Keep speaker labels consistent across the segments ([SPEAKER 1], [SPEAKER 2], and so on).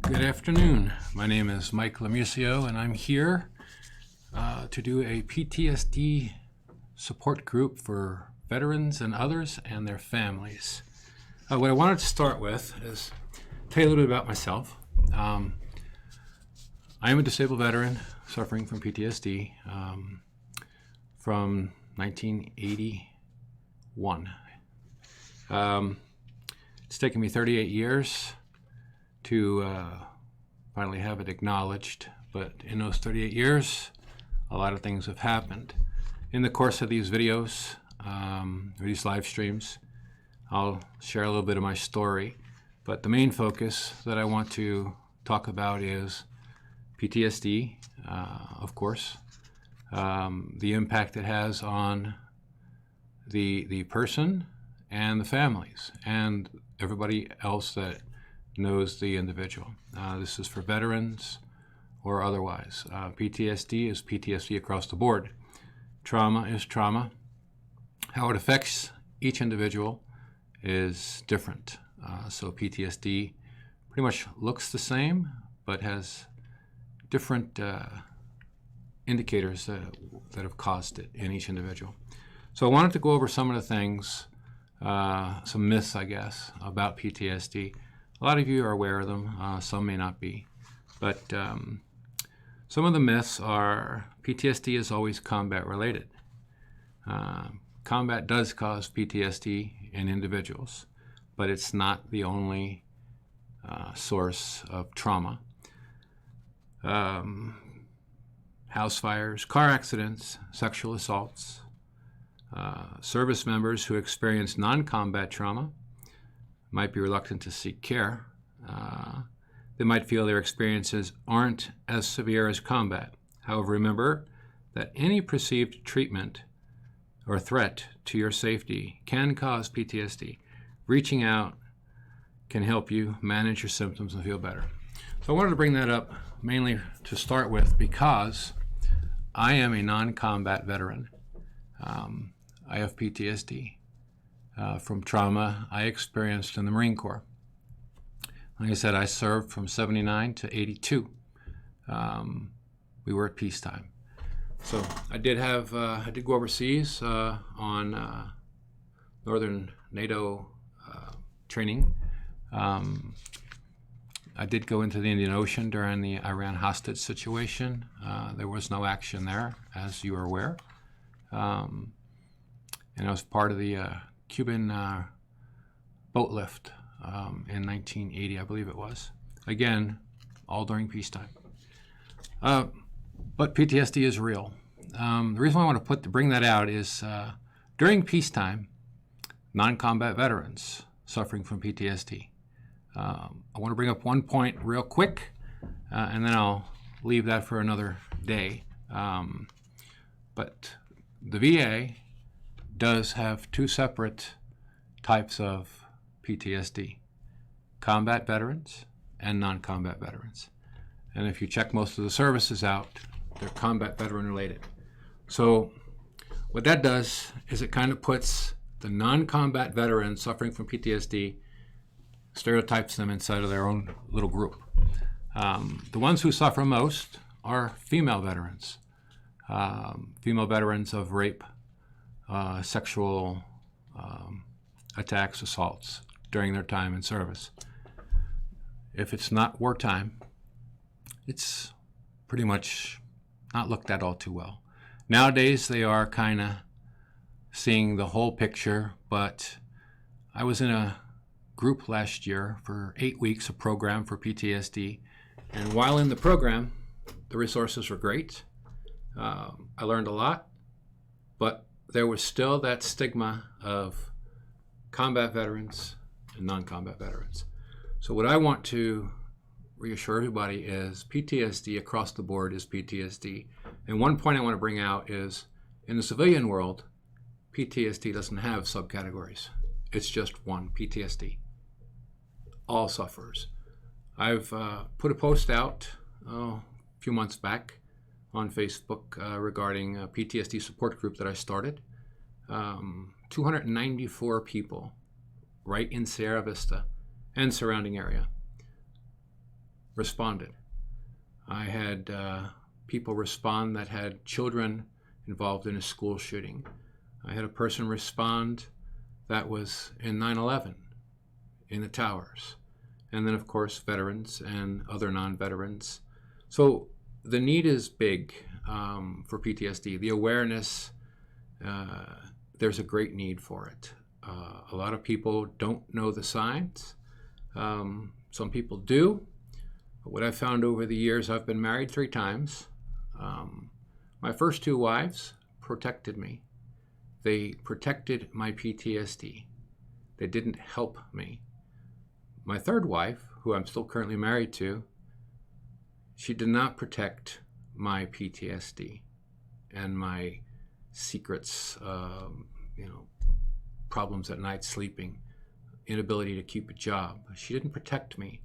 [SPEAKER 1] Good afternoon. My name is Mike Lamusio, and I'm here to do a PTSD support group for veterans and others and their families. What I wanted to start with is tell you a little bit about myself. I am a disabled veteran suffering from PTSD from 1981. It's taken me 38 years to finally have it acknowledged, but in those 38 years, a lot of things have happened. In the course of these videos, or these live streams, I'll share a little bit of my story, but the main focus that I want to talk about is PTSD, of course, the impact it has on the person and the families and everybody else that knows the individual. This is for veterans or otherwise. PTSD is PTSD across the board. Trauma is trauma. How it affects each individual is different. So PTSD pretty much looks the same, but has different indicators that have caused it in each individual. So I wanted to go over some of the things, some myths, I guess, about PTSD. A lot of you are aware of them, some may not be. But some of the myths are PTSD is always combat related. Combat does cause PTSD in individuals, but it's not the only source of trauma. House fires, car accidents, sexual assaults, service members who experience non-combat trauma might be reluctant to seek care. They might feel their experiences aren't as severe as combat. However, remember that any perceived treatment or threat to your safety can cause PTSD. Reaching out can help you manage your symptoms and feel better. So I wanted to bring that up mainly to start with because I am a non-combat veteran. I have PTSD. From trauma I experienced in the Marine Corps. Like I said, I served from 79 to 82. We were at peacetime. So I did go overseas on Northern NATO training. I did go into the Indian Ocean during the Iran hostage situation. There was no action there, as you are aware. And I was part of the Cuban boat lift in 1980, I believe it was. Again, all during peacetime. But PTSD is real. The reason why I want to bring that out is during peacetime, non-combat veterans suffering from PTSD. I want to bring up one point real quick, and then I'll leave that for another day. But the VA does have two separate types of PTSD, combat veterans and non-combat veterans. And if you check most of the services out, they're combat veteran related. So what that does is it kind of puts the non-combat veterans suffering from PTSD, stereotypes them inside of their own little group. The ones who suffer most are female veterans of rape, sexual attacks, assaults during their time in service. If it's not wartime, it's pretty much not looked at all too well. Nowadays, they are kind of seeing the whole picture, but I was in a group last year for 8 weeks, a program for PTSD, and while in the program, the resources were great. I learned a lot, but there was still that stigma of combat veterans and non-combat veterans. So what I want to reassure everybody is PTSD across the board is PTSD. And one point I want to bring out is in the civilian world, PTSD doesn't have subcategories. It's just one, PTSD. All sufferers. I've put a post out a few months back on Facebook regarding a PTSD support group that I started. 294 people right in Sierra Vista and surrounding area. responded. I had people respond that had children involved in a school shooting. I had a person respond that was in 9/11 in the towers. And then, of course, veterans and other non-veterans. So the need is big for PTSD. The awareness, there's a great need for it. A lot of people don't know the signs. Some people do. But what I've found over the years, I've been married 3 times. My first 2 wives protected me. They protected my PTSD. They didn't help me. My 3rd wife, who I'm still currently married to, she did not protect my PTSD and my secrets, problems at night sleeping, inability to keep a job. She didn't protect me.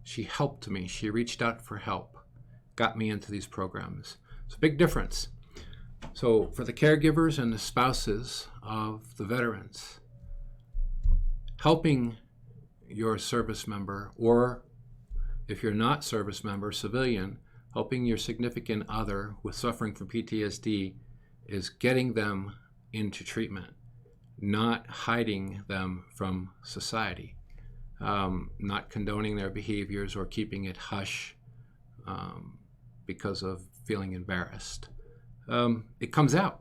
[SPEAKER 1] She helped me. She reached out for help, got me into these programs. It's a big difference. So for the caregivers and the spouses of the veterans, helping your service member, or if you're not service member, civilian, helping your significant other with suffering from PTSD is getting them into treatment, not hiding them from society, not condoning their behaviors or keeping it hush because of feeling embarrassed. It comes out.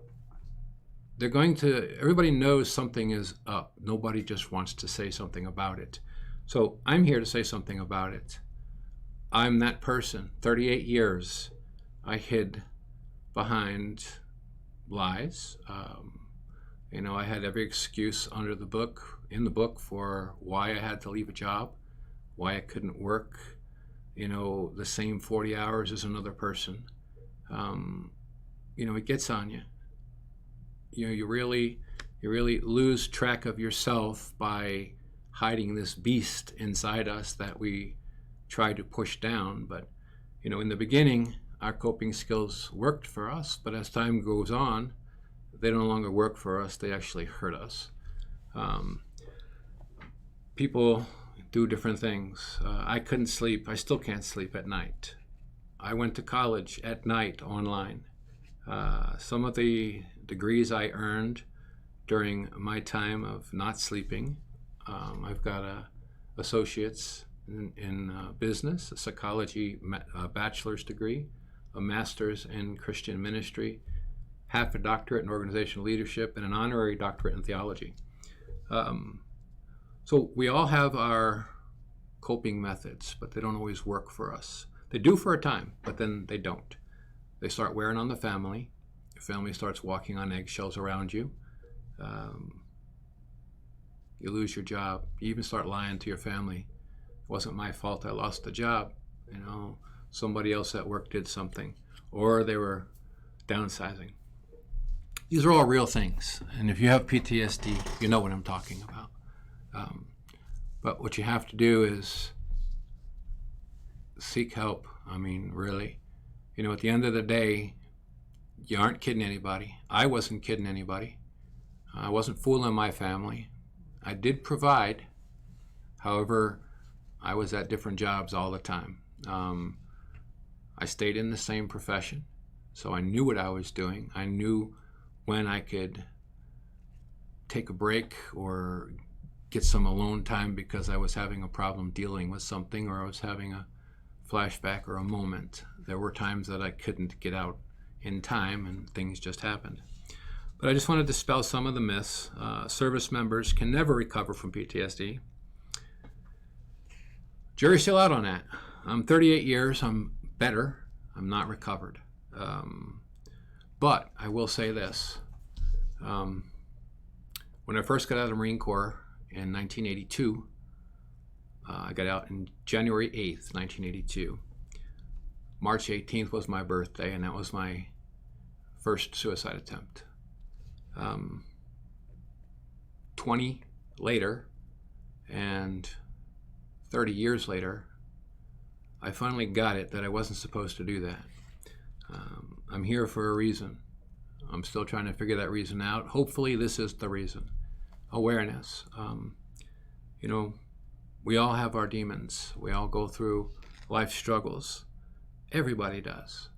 [SPEAKER 1] Everybody knows something is up. Nobody just wants to say something about it. So I'm here to say something about it. I'm that person. 38 years I hid behind lies. I had every excuse in the book for why I had to leave a job, why I couldn't work, the same 40 hours as another person. It gets on you. You really lose track of yourself by hiding this beast inside us that we try to push down. But, in the beginning, our coping skills worked for us, but as time goes on, they no longer work for us. They actually hurt us. People do different things. I couldn't sleep. I still can't sleep at night. I went to college at night online. Some of the degrees I earned during my time of not sleeping, I've got a associate's in business, a psychology bachelor's degree, a master's in Christian ministry, half a doctorate in organizational leadership, and an honorary doctorate in theology. So we all have our coping methods, but they don't always work for us. They do for a time, but then they don't. They start wearing on the family. Your family starts walking on eggshells around you. You lose your job. You even start lying to your family. It wasn't my fault I lost the job. Somebody else at work did something. Or they were downsizing. These are all real things. And if you have PTSD, you know what I'm talking about. But what you have to do is seek help. Really. At the end of the day, you aren't kidding anybody. I wasn't kidding anybody. I wasn't fooling my family. I did provide. However, I was at different jobs all the time. I stayed in the same profession, so I knew what I was doing. I knew when I could take a break or get some alone time because I was having a problem dealing with something, or I was having a flashback or a moment. There were times that I couldn't get out in time and things just happened. But I just want to dispel some of the myths. Service members can never recover from PTSD. Jury's still out on that. I'm 38 years. I'm better. I'm not recovered. But I will say this. When I first got out of the Marine Corps in 1982, I got out in January 8th, 1982. March 18th was my birthday, and that was my first suicide attempt. 20 later and 30 years later, I finally got it that I wasn't supposed to do that. I'm here for a reason. I'm still trying to figure that reason out. Hopefully this is the reason. Awareness. We all have our demons. We all go through life struggles. Everybody does.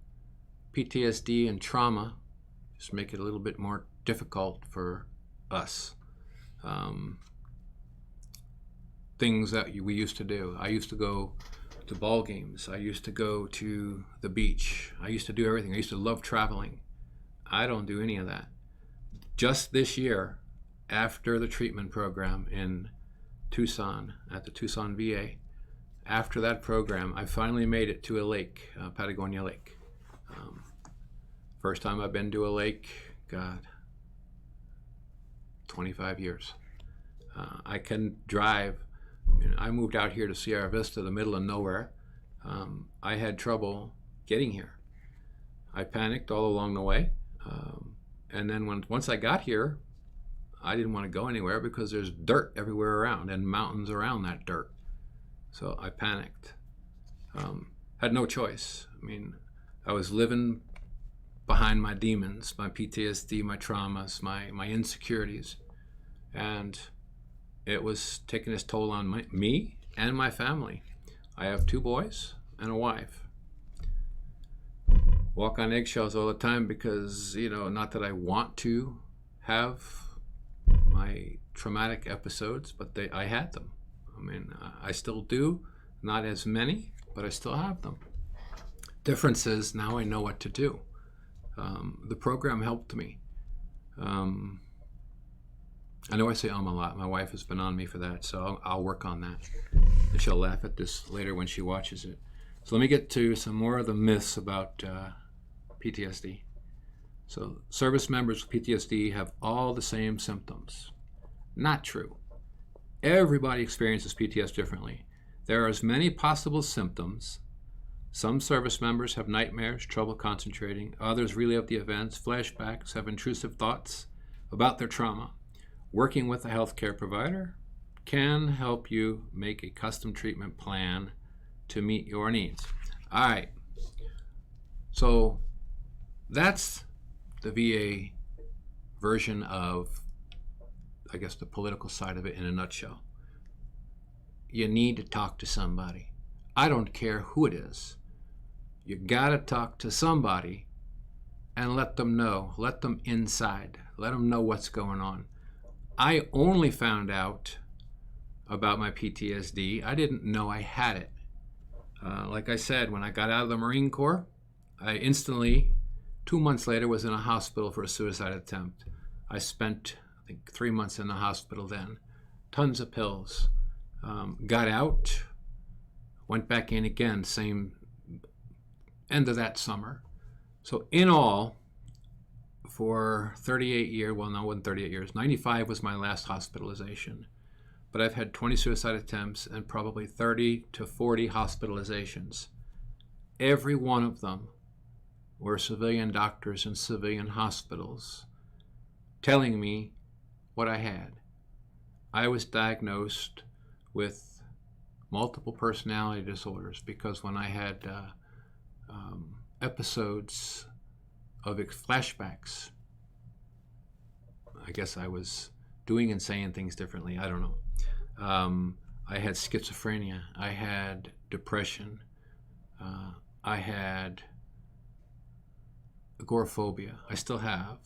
[SPEAKER 1] PTSD and trauma just make it a little bit more difficult for us. Things that we used to do. I used to go to ball games. I used to go to the beach. I used to do everything. I used to love traveling. I don't do any of that. Just this year, after the treatment program in Tucson, at the Tucson VA, after that program, I finally made it to a lake, Patagonia Lake. First time I've been to a lake, God, 25 years. I can drive. I moved out here to Sierra Vista, the middle of nowhere. I had trouble getting here. I panicked all along the way. And then once I got here, I didn't want to go anywhere because there's dirt everywhere around and mountains around that dirt. So I panicked. Had no choice. I mean, I was living behind my demons, my PTSD, my traumas, my insecurities. And it was taking its toll on me and my family. I have 2 boys and a wife. Walk on eggshells all the time because, not that I want to have my traumatic episodes, but I had them. I mean, I still do, not as many, but I still have them. Difference is now I know what to do. The program helped me. I know I say a lot. My wife has been on me for that, so I'll work on that. And she'll laugh at this later when she watches it. So let me get to some more of the myths about PTSD. So service members with PTSD have all the same symptoms. Not true. Everybody experiences PTSD differently. There are as many possible symptoms. Some service members have nightmares, trouble concentrating. Others relive the events, flashbacks, have intrusive thoughts about their trauma. Working with a healthcare provider can help you make a custom treatment plan to meet your needs. All right. So that's the VA version of, I guess, the political side of it in a nutshell. You need to talk to somebody. I don't care who it is. You gotta talk to somebody and let them know, let them inside, let them know what's going on. I only found out about my PTSD. I didn't know I had it. Like I said, when I got out of the Marine Corps, I instantly, 2 months later, was in a hospital for a suicide attempt. I spent, I think, 3 months in the hospital then. Tons of pills. Got out, went back in again, same end of that summer. So in all, for 38 years, well, no, it wasn't 38 years, 95 was my last hospitalization. But I've had 20 suicide attempts and probably 30 to 40 hospitalizations. Every one of them were civilian doctors in civilian hospitals telling me what I had. I was diagnosed with multiple personality disorders because when I had episodes of flashbacks, I guess I was doing and saying things differently. I don't know. I had schizophrenia. I had depression. I had agoraphobia. I still have.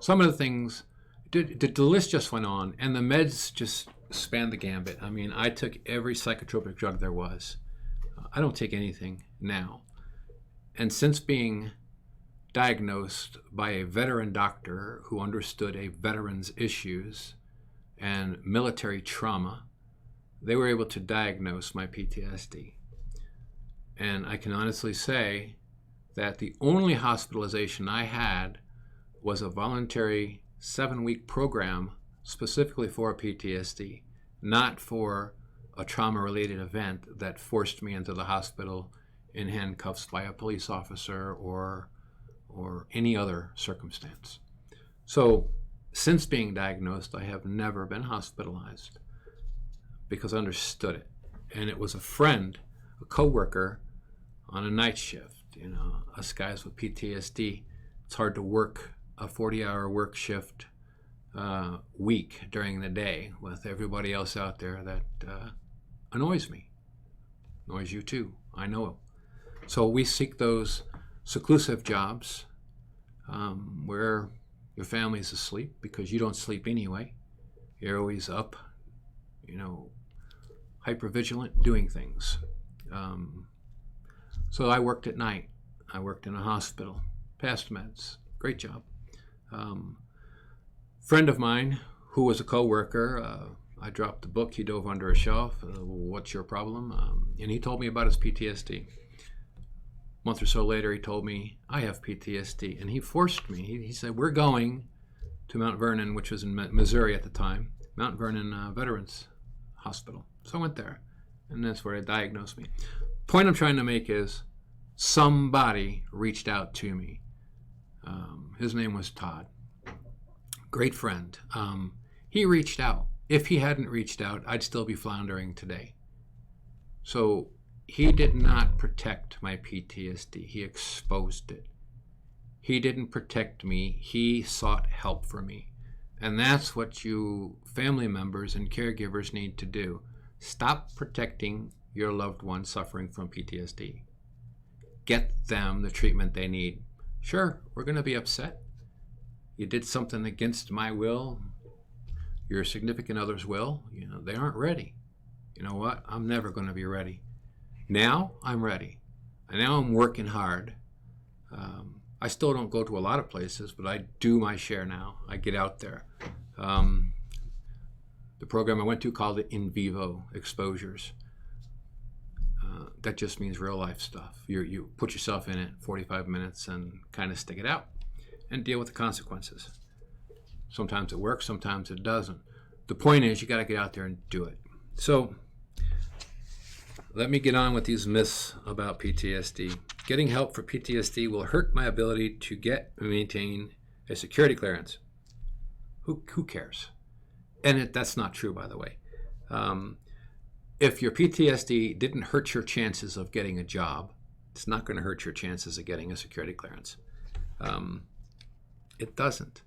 [SPEAKER 1] Some of the things, the list just went on, and the meds just spanned the gambit. I mean, I took every psychotropic drug there was. I don't take anything now. And since being diagnosed by a veteran doctor who understood a veteran's issues and military trauma, they were able to diagnose my PTSD. And I can honestly say that the only hospitalization I had was a voluntary 7-week program specifically for PTSD, not for a trauma-related event that forced me into the hospital in handcuffs by a police officer or any other circumstance. So since being diagnosed, I have never been hospitalized because I understood it. And it was a friend, a coworker on a night shift. You know, us guys with PTSD, it's hard to work a 40-hour work shift week during the day with everybody else out there that annoys me. Annoys you too, I know. So we seek those seclusive jobs where your family's asleep because you don't sleep anyway. You're always up, hypervigilant, doing things. So I worked at night. I worked in a hospital, passed meds, great job. Friend of mine who was a co-worker, I dropped the book, he dove under a shelf, what's your problem? And he told me about his PTSD. A month or so later, he told me, I have PTSD. And he forced me, he said, we're going to Mount Vernon, which was in Missouri at the time, Mount Vernon Veterans Hospital. So I went there, and that's where they diagnosed me. Point I'm trying to make is somebody reached out to me. His name was Todd. Great friend. He reached out. If he hadn't reached out, I'd still be floundering today. So he did not protect my PTSD. He exposed it. He didn't protect me. He sought help for me. And that's what you family members and caregivers need to do. Stop protecting your loved one suffering from PTSD. Get them the treatment they need. Sure, we're going to be upset. You did something against my will, your significant other's will. They aren't ready. You know what? I'm never going to be ready. Now I'm ready. And now I'm working hard. I still don't go to a lot of places, but I do my share now. I get out there. The program I went to called it In Vivo Exposures. That just means real life stuff. You put yourself in it 45 minutes and kind of stick it out and deal with the consequences. Sometimes it works, sometimes it doesn't. The point is you got to get out there and do it. So let me get on with these myths about PTSD. Getting help for PTSD will hurt my ability to get and maintain a security clearance. Who cares? And that's not true, by the way. If your PTSD didn't hurt your chances of getting a job, it's not going to hurt your chances of getting a security clearance. It doesn't.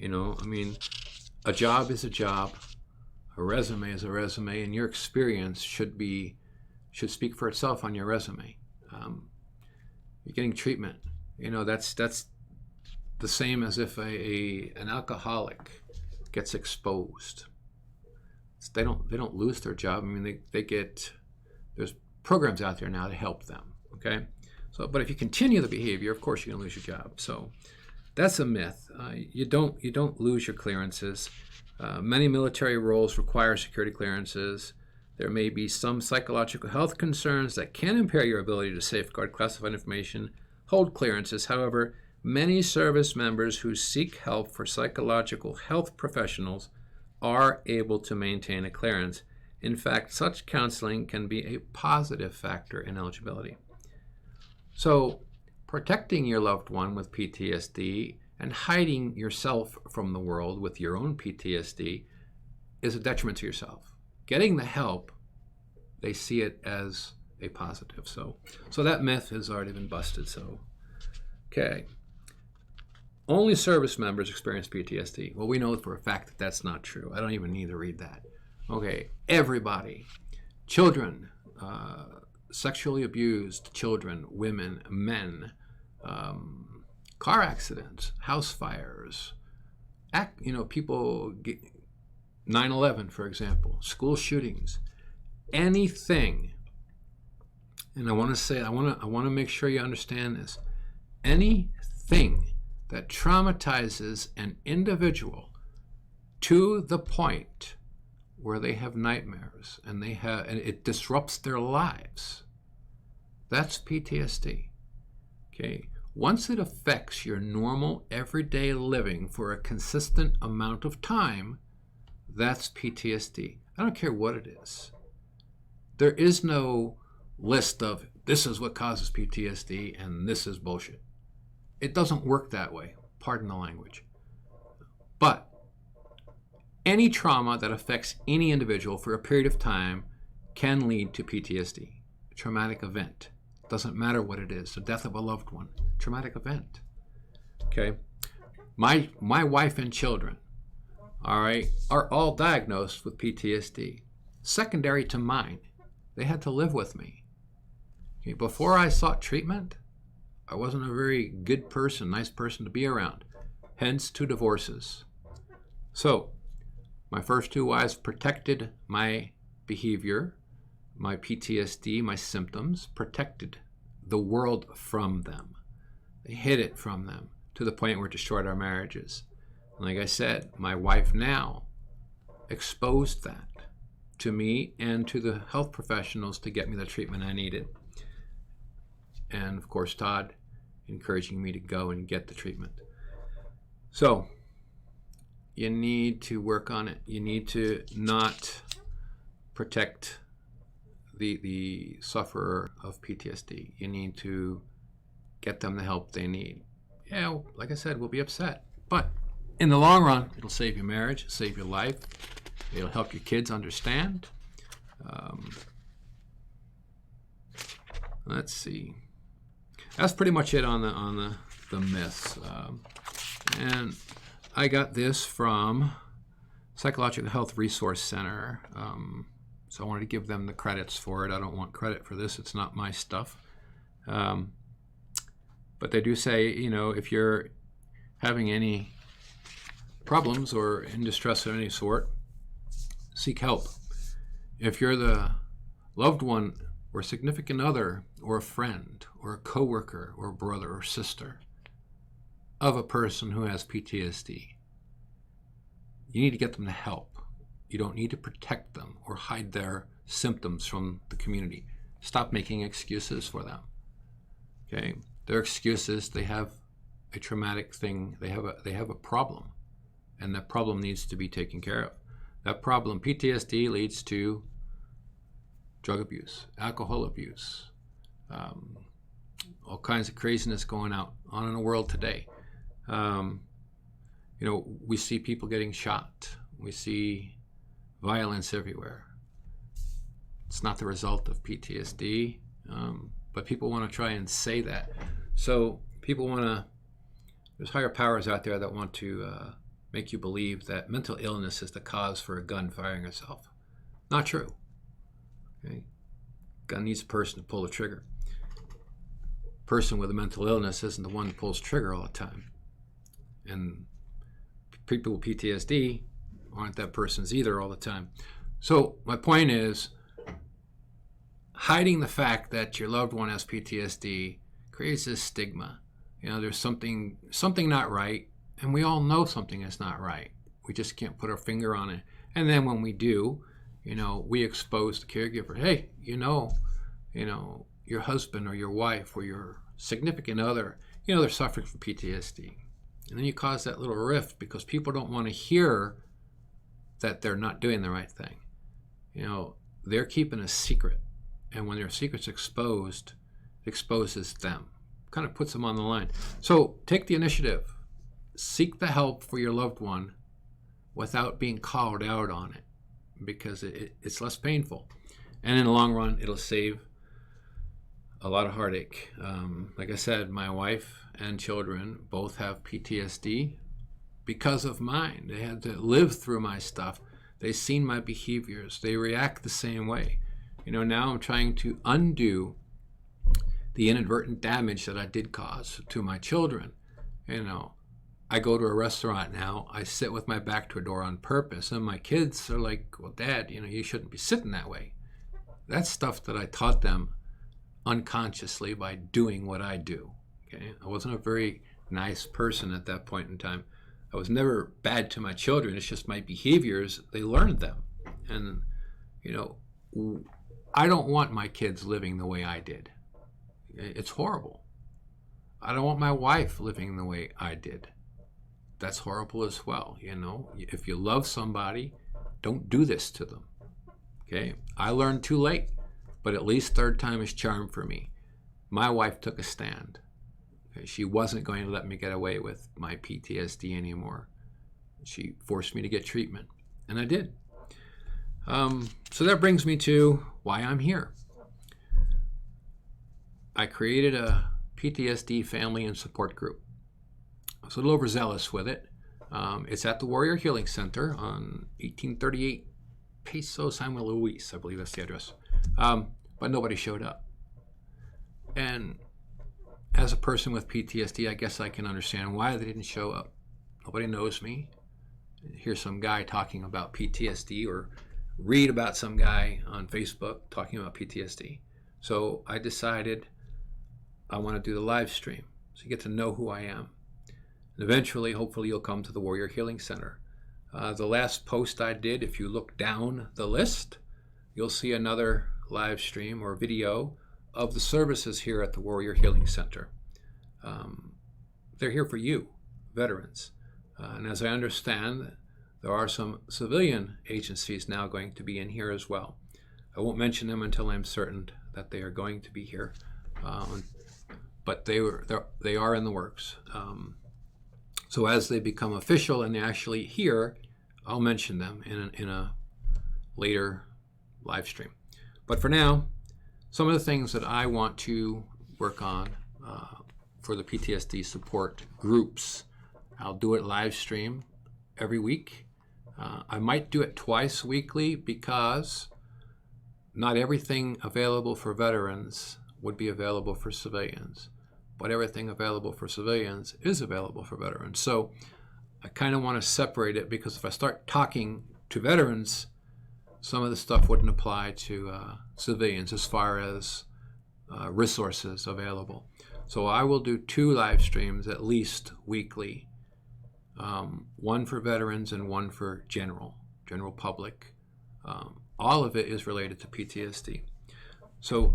[SPEAKER 1] A job is a job, a resume is a resume, and your experience should speak for itself on your resume. You're getting treatment. That's the same as if an alcoholic gets exposed. They don't lose their job. There's programs out there now to help them. Okay, but if you continue the behavior, of course you're gonna lose your job. So that's a myth. You don't lose your clearances. Many military roles require security clearances. There may be some psychological health concerns that can impair your ability to safeguard classified information, hold clearances. However, many service members who seek help for psychological health professionals are able to maintain a clearance. In fact, such counseling can be a positive factor in eligibility. So, protecting your loved one with PTSD and hiding yourself from the world with your own PTSD is a detriment to yourself. Getting the help, they see it as a positive. So that myth has already been busted. So, okay. Only service members experience PTSD. Well, we know for a fact that that's not true. I don't even need to read that. Okay, everybody. Children, sexually abused children, women, men, car accidents, house fires, people get 9/11, for example, school shootings, anything. And I want to make sure you understand this. Anything that traumatizes an individual to the point where they have nightmares and it disrupts their lives, that's PTSD. Okay. Once it affects your normal everyday living for a consistent amount of time, that's PTSD. I don't care what it is. There is no list of this is what causes PTSD and this is bullshit. It doesn't work that way. Pardon the language. But any trauma that affects any individual for a period of time can lead to PTSD, a traumatic event. Doesn't matter what it is, the death of a loved one, traumatic event. Okay, my wife and children, all right, are all diagnosed with PTSD, secondary to mine. They had to live with me. Okay, before I sought treatment, I wasn't a very good person, nice person to be around. Hence 2 divorces. So, my first 2 wives protected my behavior, my PTSD, my symptoms, protected the world from them. They hid it from them to the point where it destroyed our marriages. And like I said, my wife now exposed that to me and to the health professionals to get me the treatment I needed. And of course, Todd encouraging me to go and get the treatment. So, you need to work on it. You need to not protect the sufferer of PTSD. You need to get them the help they need. Yeah, like I said, we'll be upset. But in the long run, it'll save your marriage, save your life. It'll help your kids understand. Let's see. That's pretty much it on the myths. And I got this from Psychological Health Resource Center. So I wanted to give them the credits for it. I don't want credit for this. It's not my stuff. But they do say, you know, if you're having any problems or in distress of any sort, seek help. If you're the loved one or significant other or a friend or a coworker or brother or sister of a person who has PTSD, you need to get them to help. You don't need to protect them or hide their symptoms from the community. Stop making excuses for them. Okay? Their excuses, they have a traumatic thing, they have a problem, and that problem needs to be taken care of. That problem, PTSD, leads to drug abuse, alcohol abuse, all kinds of craziness going on in the world today. You know, we see people getting shot. We see violence everywhere. It's not the result of PTSD, but people want to try and say that. So people want to, there's higher powers out there that want to make you believe that mental illness is the cause for a gun firing itself. Not true. Okay? Gun needs a person to pull the trigger. Person with a mental illness isn't the one that pulls trigger all the time. And people with PTSD aren't that person's either all the time. So my point is, hiding the fact that your loved one has PTSD creates this stigma. You know, there's something not right, and we all know something is not right. We just can't put our finger on it. And then when we do, you know, we expose the caregiver. Hey, you know, your husband or your wife or your significant other, you know, they're suffering from PTSD. And then you cause that little rift because people don't want to hear that they're not doing the right thing. You know, they're keeping a secret. And when their secret's exposed, it exposes them. Kind of puts them on the line. So take the initiative. Seek the help for your loved one without being called out on it, because it's less painful. And in the long run, it'll save a lot of heartache. Like I said, my wife and children both have PTSD because of mine. They had to live through my stuff. They've seen my behaviors. They react the same way. You know, now I'm trying to undo the inadvertent damage that I did cause to my children. You know, I go to a restaurant now, I sit with my back to a door on purpose, and my kids are like, well, Dad, you know, you shouldn't be sitting that way. That's stuff that I taught them unconsciously by doing what I do. Okay, I wasn't a very nice person at that point in time. I was never bad to my children. It's just my behaviors, they learned them. And, you know, I don't want my kids living the way I did. It's horrible. I don't want my wife living the way I did. That's horrible as well. You know, if you love somebody, don't do this to them. Okay, I learned too late, but at least third time is charm for me. My wife took a stand. Okay? She wasn't going to let me get away with my PTSD anymore. She forced me to get treatment, and I did. So that brings me to why I'm here. I created a PTSD family and support group. I was a little overzealous with it. It's at the Warrior Healing Center on 1838 Peso San Luis, I believe that's the address. but nobody showed up. And as a person with PTSD, I guess I can understand why they didn't show up. Nobody knows me. Here's some guy talking about PTSD, or read about some guy on Facebook talking about PTSD. So I decided I want to do the live stream, so you get to know who I am. And eventually, hopefully, you'll come to the Warrior Healing Center. The last post I did, if you look down the list, you'll see another live stream or video of the services here at the Warrior Healing Center. They're here for you, veterans. And as I understand, there are some civilian agencies now going to be in here as well. I won't mention them until I'm certain that they are going to be here, but they are in the works. So as they become official and they're actually here, I'll mention them in a later live stream. But for now, some of the things that I want to work on for the PTSD support groups. I'll do it live stream every week. I might do it twice weekly because not everything available for veterans would be available for civilians, but everything available for civilians is available for veterans. So I kind of want to separate it, because if I start talking to veterans, some of the stuff wouldn't apply to civilians as far as resources available. So I will do 2 live streams at least weekly, one for veterans and one for general public. All of it is related to PTSD. So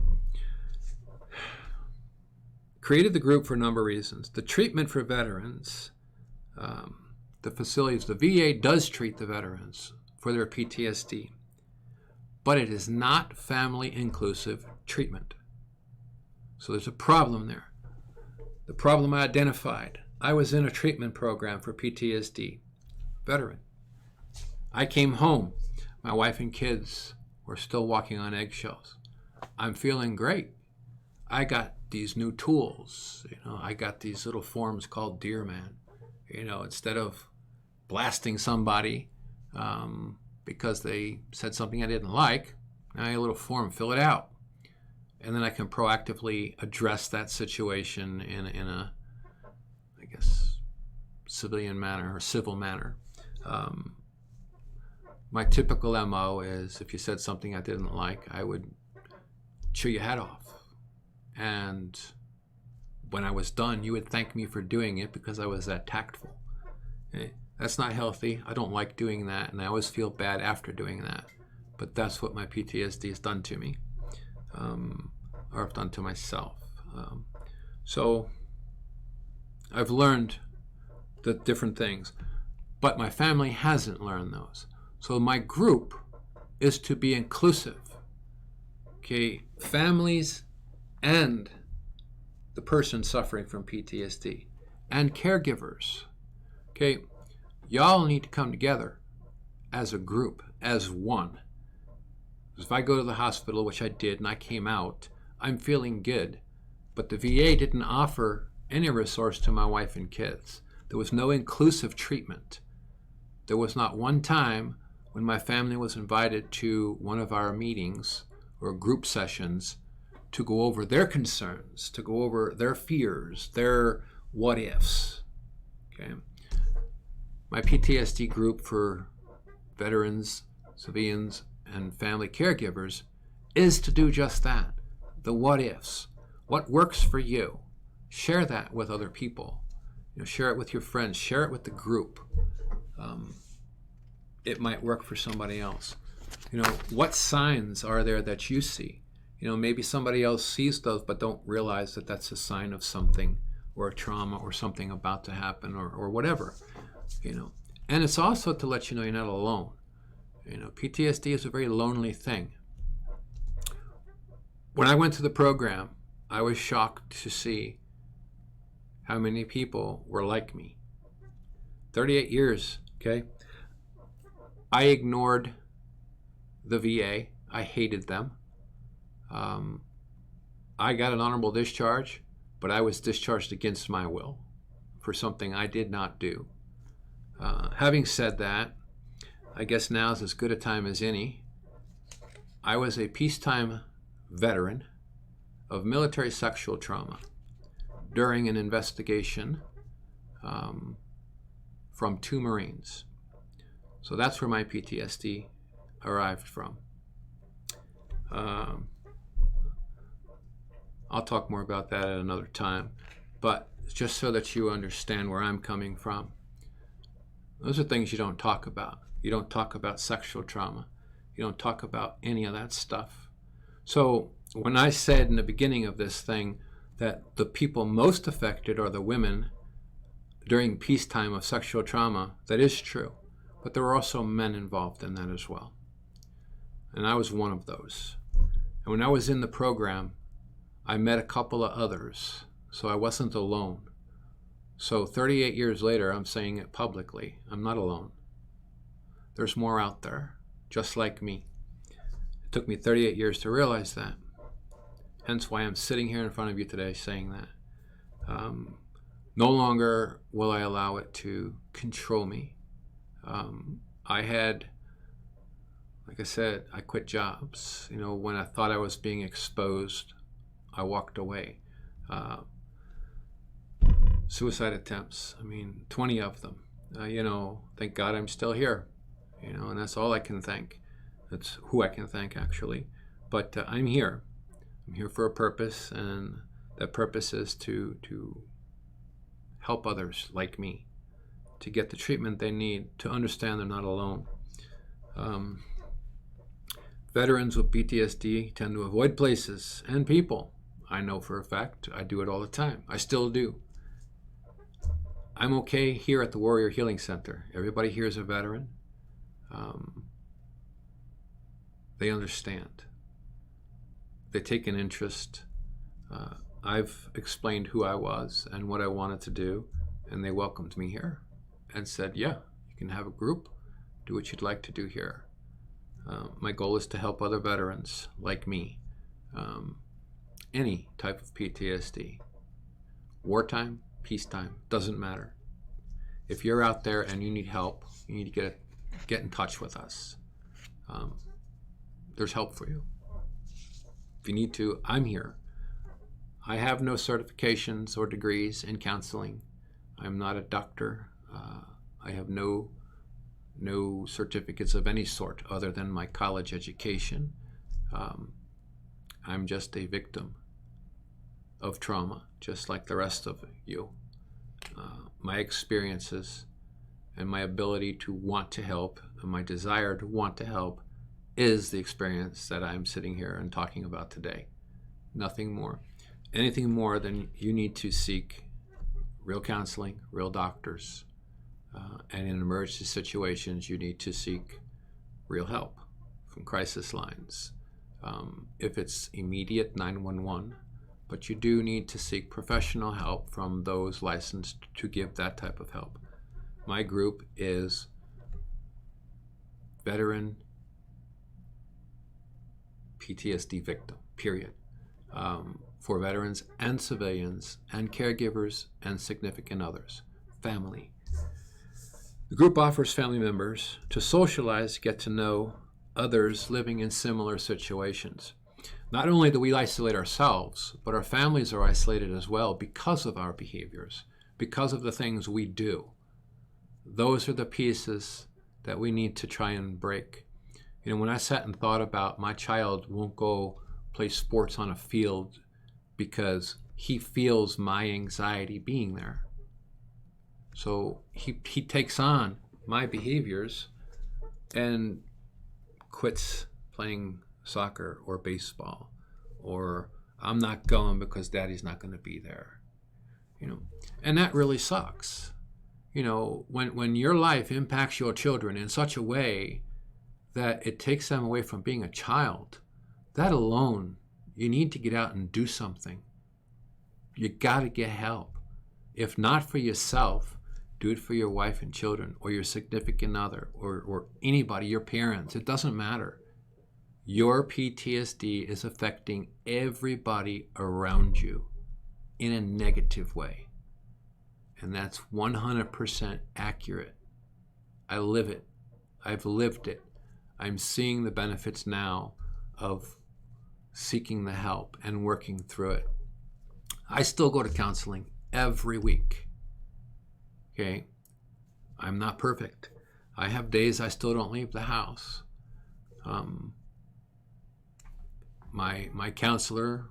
[SPEAKER 1] created the group for a number of reasons. The treatment for veterans, the facilities, the VA does treat the veterans for their PTSD, but it is not family inclusive treatment. So there's a problem there. The problem I identified: I was in a treatment program for PTSD, veteran. I came home. My wife and kids were still walking on eggshells. I'm feeling great. I got these new tools. I got these little forms called Dear Man. Instead of blasting somebody because they said something I didn't like, I had a little form, fill it out. And then I can proactively address that situation in a, I guess, civilian manner or civil manner. My typical MO is, if you said something I didn't like, I would chew your head off. And when I was done, you would thank me for doing it because I was that tactful. Okay? That's not healthy. I don't like doing that, and I always feel bad after doing that. But that's what my PTSD has done to me, or I've done to myself. So I've learned the different things, but my family hasn't learned those. So my group is to be inclusive. Okay, families and the person suffering from PTSD and caregivers. Okay, y'all need to come together as a group, as one. If I go to the hospital, which I did, and I came out, I'm feeling good, but the VA didn't offer any resource to my wife and kids. There was no inclusive treatment. There was not one time when my family was invited to one of our meetings or group sessions to go over their concerns, to go over their fears, their what ifs. Okay. My PTSD group for veterans, civilians, and family caregivers is to do just that. The what ifs. What works for you? Share that with other people. Share it with your friends. Share it with the group. It might work for somebody else. What signs are there that you see? Maybe somebody else sees those but don't realize that that's a sign of something, or a trauma, or something about to happen, or whatever. And it's also to let you know you're not alone. PTSD is a very lonely thing. When I went to the program, I was shocked to see how many people were like me. 38 years, okay? I ignored the VA. I hated them. I got an honorable discharge, but I was discharged against my will for something I did not do. Having said that, I guess now is as good a time as any I was a peacetime veteran of military sexual trauma during an investigation from 2 Marines. So that's where my PTSD arrived from. I'll talk more about that at another time, but just so that you understand where I'm coming from. Those are things you don't talk about. You don't talk about sexual trauma. You don't talk about any of that stuff. So when I said in the beginning of this thing that the people most affected are the women during peacetime of sexual trauma, that is true. But there were also men involved in that as well. And I was one of those. And when I was in the program, I met a couple of others, so I wasn't alone. So 38 years later, I'm saying it publicly, I'm not alone. There's more out there, just like me. It took me 38 years to realize that. Hence why I'm sitting here in front of you today saying that. No longer will I allow it to control me. I had, like I said, I quit jobs. You know, when I thought I was being exposed, I walked away. Suicide attempts, 20 of them. Thank God I'm still here. And that's all I can thank. That's who I can thank, actually. But I'm here. I'm here for a purpose, and that purpose is to help others like me to get the treatment they need, to understand they're not alone. Veterans with PTSD tend to avoid places and people. I know for a fact. I do it all the time. I still do. I'm okay here at the Warrior Healing Center. Everybody here is a veteran. They understand. They take an interest. I've explained who I was and what I wanted to do, and they welcomed me here and said, yeah, you can have a group, do what you'd like to do here. My goal is to help other veterans like me, any type of PTSD, wartime, peacetime, doesn't matter. If you're out there and you need help, you need to get in touch with us. There's help for you. If you need to, I'm here. I have no certifications or degrees in counseling. I'm not a doctor. I have no certificates of any sort other than my college education. I'm just a victim of trauma, just like the rest of you. My experiences and my ability to want to help and my desire to want to help is the experience that I'm sitting here and talking about today. Nothing more. Anything more than you need to seek real counseling, real doctors, and in emergency situations, you need to seek real help from crisis lines. If it's immediate, 911, but you do need to seek professional help from those licensed to give that type of help. My group is veteran PTSD victim, period. For veterans and civilians and caregivers and significant others, family. The group offers family members to socialize, get to know others living in similar situations. Not only do we isolate ourselves, but our families are isolated as well because of our behaviors, because of the things we do. Those are the pieces that we need to try and break. When I sat and thought about my child won't go play sports on a field because he feels my anxiety being there. So he takes on my behaviors and quits playing soccer or baseball, or I'm not going because daddy's not going to be there. And that really sucks. When your life impacts your children in such a way that it takes them away from being a child, that alone, you need to get out and do something. You got to get help. If not for yourself, do it for your wife and children or your significant other or anybody, your parents. It doesn't matter. Your PTSD is affecting everybody around you in a negative way. And that's 100% accurate. I live it. I've lived it. I'm seeing the benefits now of seeking the help and working through it. I still go to counseling every week. Okay? I'm not perfect. I have days I still don't leave the house. My counselor,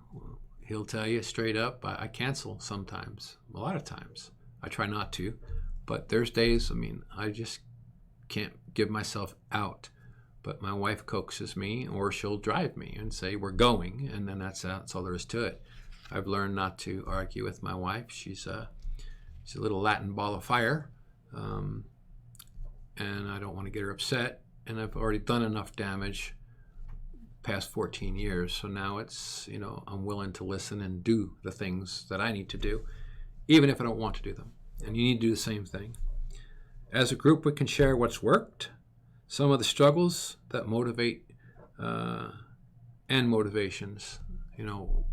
[SPEAKER 1] he'll tell you straight up, I cancel sometimes, a lot of times. I try not to, but there's days, I just can't give myself out. But my wife coaxes me, or she'll drive me and say, we're going, and then that's all there is to it. I've learned not to argue with my wife. She's a little Latin ball of fire, and I don't want to get her upset, and I've already done enough damage past 14 years, so now it's, I'm willing to listen and do the things that I need to do, even if I don't want to do them. And you need to do the same thing. As a group, we can share what's worked, some of the struggles that motivate, and motivations.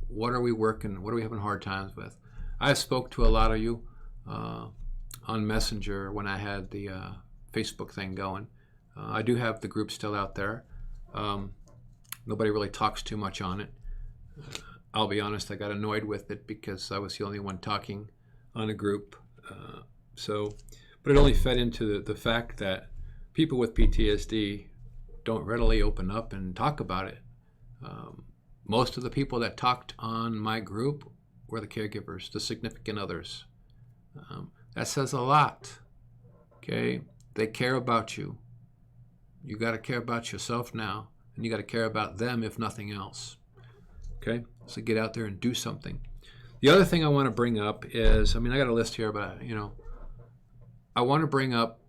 [SPEAKER 1] What are we working, what are we having hard times with? I spoke to a lot of you on Messenger when I had the Facebook thing going. I do have the group still out there. Nobody really talks too much on it. I'll be honest, I got annoyed with it because I was the only one talking on a group. But it only fed into the fact that people with PTSD don't readily open up and talk about it. Most of the people that talked on my group were the caregivers, the significant others. That says a lot, okay? They care about you. You got to care about yourself now, and you got to care about them if nothing else, okay? So get out there and do something. The other thing I want to bring up is, I got a list here, but, I want to bring up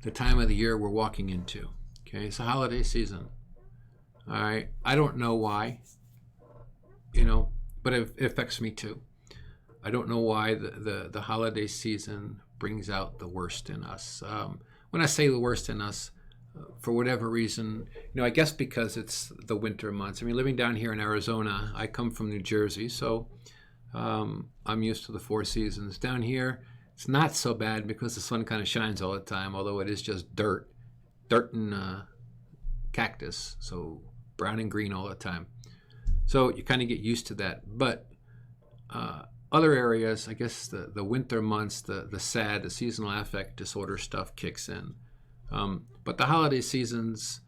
[SPEAKER 1] the time of the year we're walking into, okay? It's a holiday season, all right? I don't know why, but it affects me too. I don't know why the holiday season brings out the worst in us. When I say the worst in us, for whatever reason, I guess because it's the winter months. Living down here in Arizona, I come from New Jersey, so I'm used to the 4 seasons. Down here, it's not so bad because the sun kind of shines all the time, although it is just dirt and cactus, so brown and green all the time. So you kind of get used to that. But other areas, I guess the winter months, the seasonal affect disorder stuff kicks in. But the holiday seasons,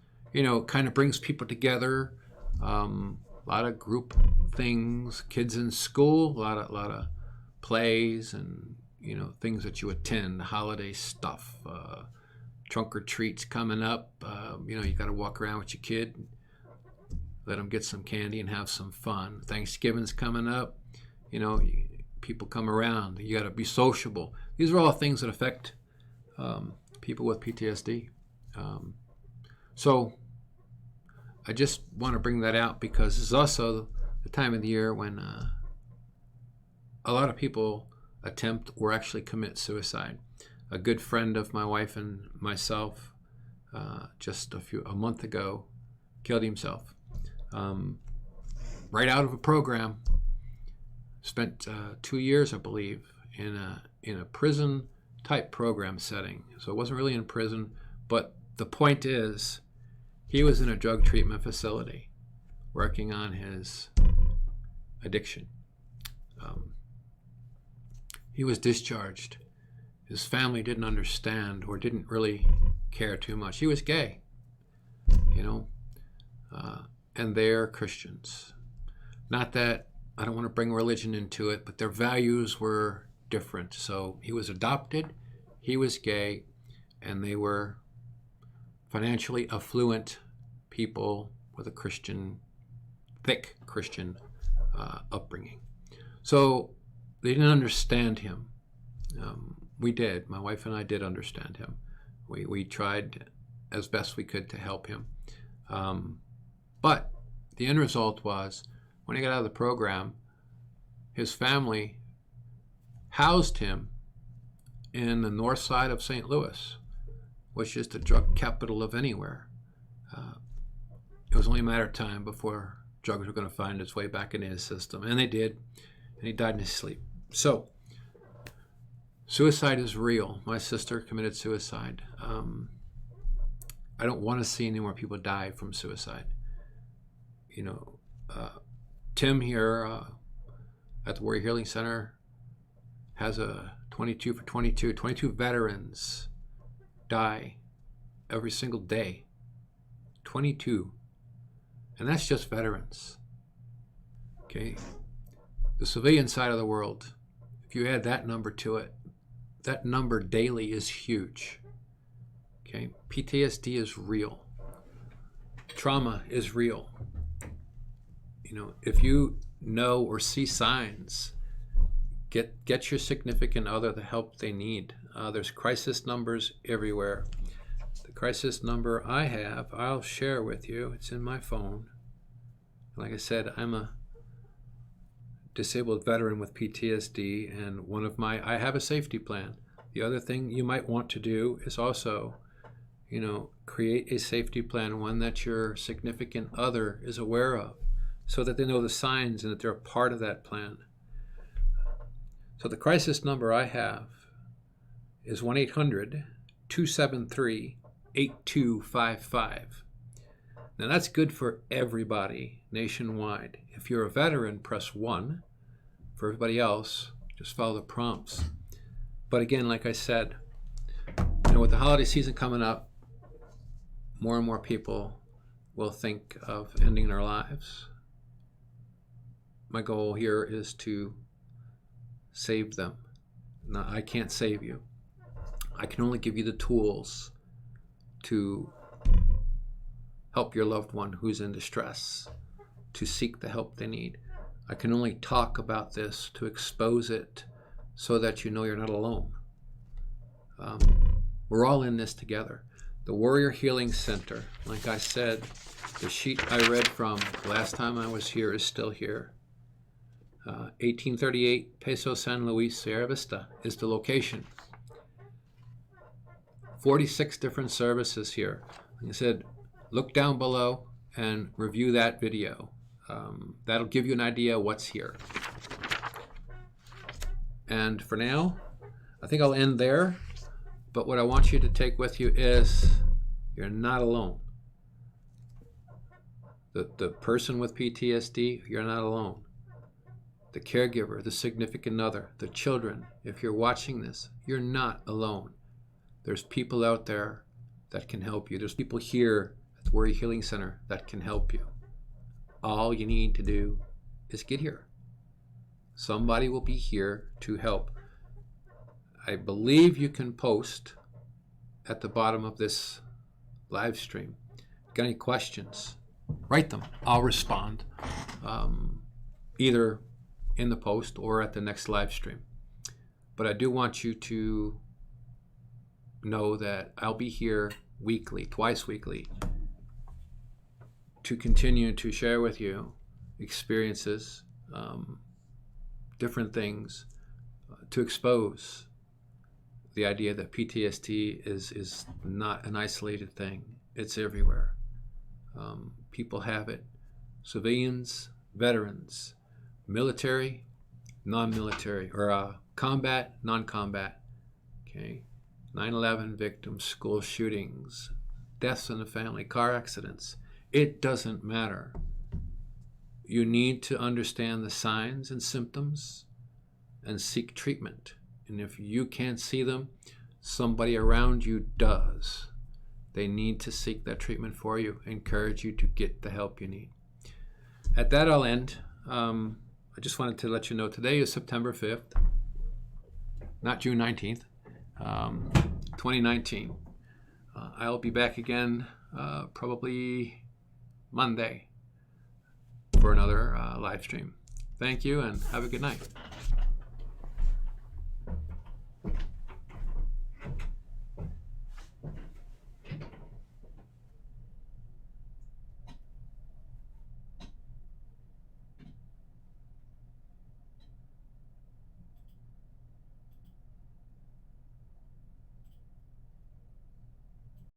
[SPEAKER 1] kind of brings people together. A lot of group things, kids in school, a lot of plays and things that you attend, the holiday stuff, trunk or treats coming up. You got to walk around with your kid, let them get some candy and have some fun. Thanksgiving's coming up. People come around. You got to be sociable. These are all things that affect people with PTSD. So I just want to bring that out because this is also the time of the year when a lot of people attempt or actually commit suicide. A good friend of my wife and myself just a month ago killed himself right out of a program. Spent 2 years, I believe, in a prison type program setting. So it wasn't really in prison, but the point is he was in a drug treatment facility working on his addiction. He was discharged. His family didn't understand or didn't really care too much. He was gay, and they're Christians. Not that I don't want to bring religion into it, but their values were different. So he was adopted, he was gay, and they were financially affluent people with a thick Christian upbringing. So they didn't understand him. We did. My wife and I did understand him. We tried as best we could to help him. But the end result was, when he got out of the program, his family housed him in the north side of St. Louis, which is the drug capital of anywhere. It was only a matter of time before drugs were going to find its way back into his system. And they did. And he died in his sleep. So, suicide is real. My sister committed suicide. I don't want to see any more people die from suicide. Tim here at the Warrior Healing Center has a 22 for 22. 22 veterans die every single day. 22. And that's just veterans. Okay. The civilian side of the world, if you add that number to it, that number daily is huge. Okay. PTSD is real. Trauma is real. If you know or see signs, get your significant other the help they need. There's crisis numbers everywhere. The crisis number I have, I'll share with you. It's in my phone. Like I said, I'm a disabled veteran with PTSD, and I have a safety plan. The other thing you might want to do is also, create a safety plan, one that your significant other is aware of, so that they know the signs and that they're a part of that plan. So the crisis number I have is 1-800-273-8255. Now that's good for everybody nationwide. If you're a veteran, press 1. For everybody else, just follow the prompts. But again, like I said, with the holiday season coming up, more and more people will think of ending their lives. My goal here is to save them. Now, I can't save you. I can only give you the tools to help your loved one who's in distress, to seek the help they need. I can only talk about this to expose it so that you know you're not alone. We're all in this together. The Warrior Healing Center, like I said, the sheet I read from last time I was here is still here. 1838 Peso San Luis, Sierra Vista is the location. 46 different services here. Like I said, look down below and review that video. That'll give you an idea what's here. And for now, I think I'll end there. But what I want you to take with you is you're not alone. The person with PTSD, you're not alone. The caregiver, the significant other, the children, if you're watching this, you're not alone. There's people out there that can help you. There's people here at the Warrior Healing Center that can help you. All you need to do is get here. Somebody will be here to help. I believe you can post at the bottom of this live stream. Got any questions? Write them. I'll respond either in the post or at the next live stream. But I do want you to know that I'll be here weekly, twice weekly, to continue to share with you experiences, different things, to expose the idea that PTSD is not an isolated thing. It's everywhere. People have it. Civilians, veterans, military, non-military, or combat, non-combat. Okay, 9/11 victims, school shootings, deaths in the family, car accidents. It doesn't matter. You need to understand the signs and symptoms and seek treatment. And if you can't see them, somebody around you does. They need to seek that treatment for you. I encourage you to get the help you need. At that, I'll end. I just wanted to let you know today is September 5th, not June 19th, 2019. I'll be back again probably Monday for another live stream. Thank you and have a good night.